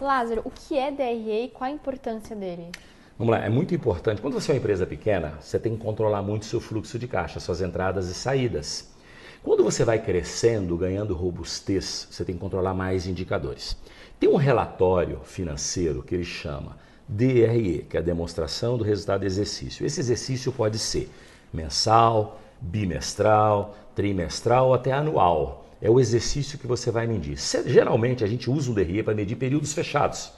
Lázaro, o que é DRE e qual a importância dele? Vamos lá, é muito importante. Quando você é uma empresa pequena, você tem que controlar muito seu fluxo de caixa, suas entradas e saídas. Quando você vai crescendo, ganhando robustez, você tem que controlar mais indicadores. Tem um relatório financeiro que ele chama DRE, que é a demonstração do resultado do exercício. Esse exercício pode ser mensal, bimestral, trimestral ou até anual. É o exercício que você vai medir. Geralmente a gente usa um DRE para medir períodos fechados.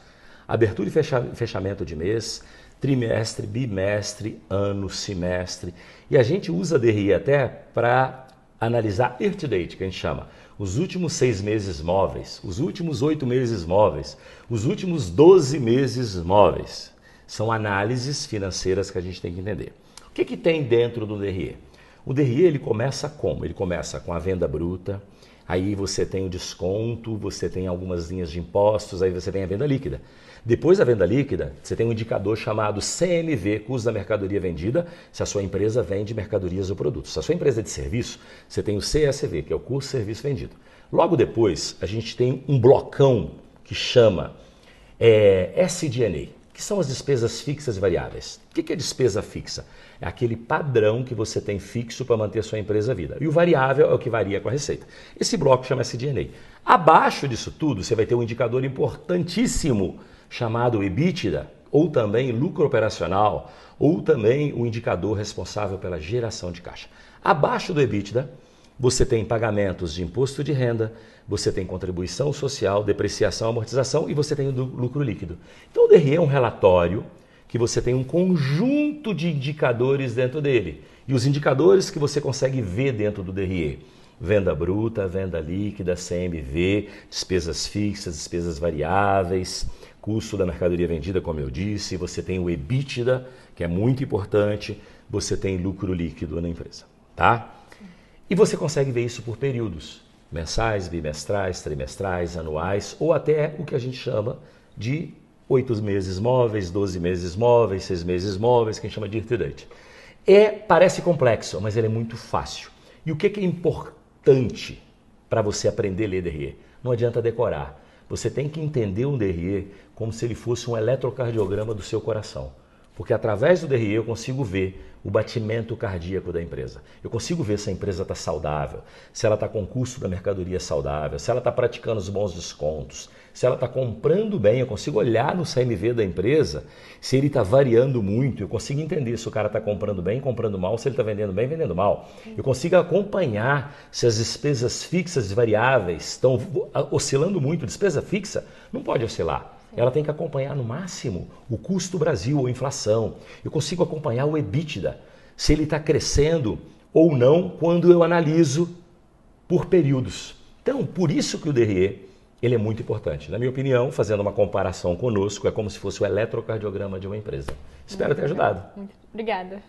Abertura e fechamento de mês, trimestre, bimestre, ano, semestre. E a gente usa DRE até para analisar year to date, que a gente chama. Os últimos 6 meses móveis, os últimos 8 meses móveis, os últimos 12 meses móveis. São análises financeiras que a gente tem que entender. O que tem dentro do DRE? O DRE ele começa como? Ele começa com a venda bruta, aí você tem o desconto, você tem algumas linhas de impostos, aí você tem a venda líquida. Depois da venda líquida, você tem um indicador chamado CMV, custo da mercadoria vendida, se a sua empresa vende mercadorias ou produtos. Se a sua empresa é de serviço, você tem o CSV, que é o custo de serviço vendido. Logo depois, a gente tem um blocão que chama SG&A, que são as despesas fixas e variáveis. O que é despesa fixa? É aquele padrão que você tem fixo para manter a sua empresa viva. E o variável é o que varia com a receita. Esse bloco chama SG&A. Abaixo disso tudo, você vai ter um indicador importantíssimo chamado EBITDA, ou também lucro operacional, ou também o indicador responsável pela geração de caixa. Abaixo do EBITDA, você tem pagamentos de imposto de renda, você tem contribuição social, depreciação, amortização e você tem o lucro líquido. Então o DRE é um relatório que você tem um conjunto de indicadores dentro dele. E os indicadores que você consegue ver dentro do DRE: venda bruta, venda líquida, CMV, despesas fixas, despesas variáveis, custo da mercadoria vendida, como eu disse, você tem o EBITDA, que é muito importante, você tem lucro líquido na empresa, tá? E você consegue ver isso por períodos, mensais, bimestrais, trimestrais, anuais, ou até o que a gente chama de 8 meses móveis, 12 meses móveis, 6 meses móveis, que a gente chama de year to date. Parece complexo, mas ele é muito fácil. E o que é importante para você aprender a ler DRE? Não adianta decorar. Você tem que entender um DRE como se ele fosse um eletrocardiograma do seu coração. Porque através do DRE eu consigo ver o batimento cardíaco da empresa. Eu consigo ver se a empresa está saudável, se ela está com o custo da mercadoria saudável, se ela está praticando os bons descontos, se ela está comprando bem. Eu consigo olhar no CMV da empresa se ele está variando muito. Eu consigo entender se o cara está comprando bem, comprando mal, se ele está vendendo bem, vendendo mal. Eu consigo acompanhar se as despesas fixas e variáveis estão oscilando muito. Despesa fixa não pode oscilar. Ela tem que acompanhar no máximo o custo Brasil ou inflação. Eu consigo acompanhar o EBITDA, se ele está crescendo ou não, quando eu analiso por períodos. Então, por isso que o DRE ele é muito importante. Na minha opinião, fazendo uma comparação conosco, é como se fosse o eletrocardiograma de uma empresa. Espero ter ajudado. Muito obrigada.